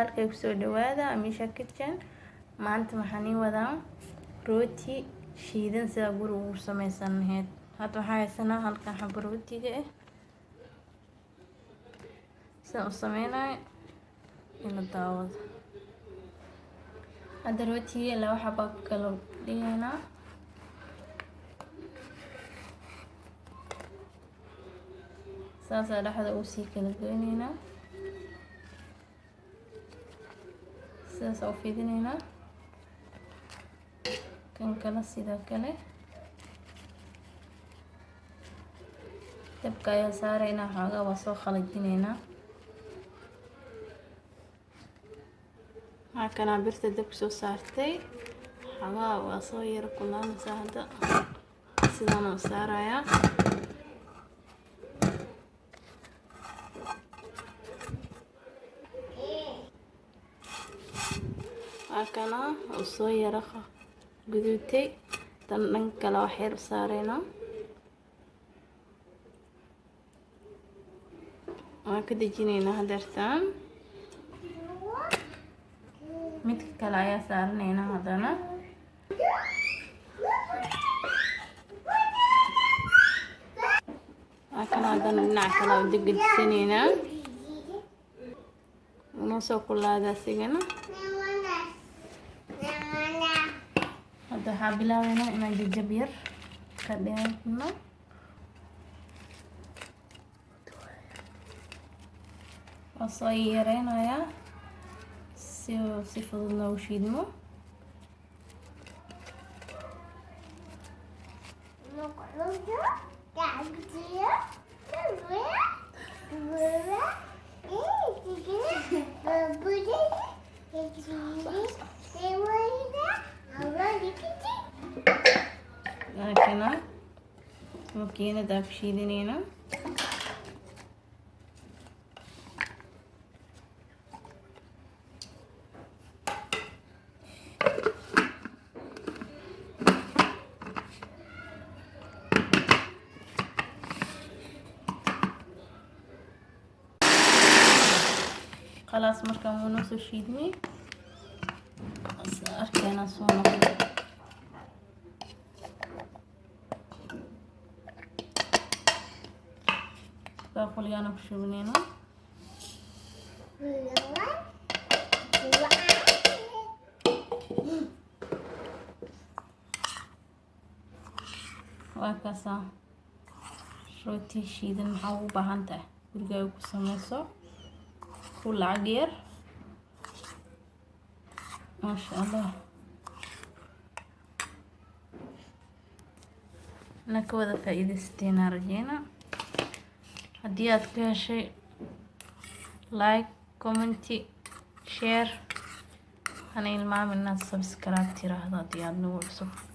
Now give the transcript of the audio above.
muuqaalka kusoo dhawaada Amisha Kitchen. Maanta waxaan wadaa rooti shiidan sida guriga ugu samaysan lahayd. Hadda waxaan haysanaa halkan xabo rootiga ah. Sida u sameynay ila daawada. Hadda rootiga laba xabo kala dhigana. Saasa dhaxda u sii kala goynayna. Saas oo fidinayna. Kan kala sidoo kale. Dabka ayaa saarayna xoogaa waa soo qalajinayna. Halkan birta dabka soo saartay. Xoogaa waa soo yar kulaanaysa hadda. Sidaan u saaraya. Halkana oo soo yara gudubtay tan dhanka kale wax yar saarayna. Waan ka dejinayna hadartaan. Mid kale ayaa saaranayna hadana. Halkana hadana dhinaca kale u degdegsanayna. Una soo kulaada sigana. Hadda waxaan bilaabaynaa inaan jajab yar ka dhigno. Waan soo yareynayaa si fudud loogu shiidmo. Halkana makiinada ku shiidanayna. خلاص markaan wuu soo shiidmay. Arkayna soo noqday. Baaquliyana ku shubnayna. Waa kaasa rooti shiidan maxaa u baahan tahay gurigaaga ku samayso. lacag yar ما شاء الله. أنا كوذا فائدة ستين رجينا. هديات كل شيء لايك كومنتي شير. أنا المام الناس سبسكرايب ترى هذا ديال نور صف.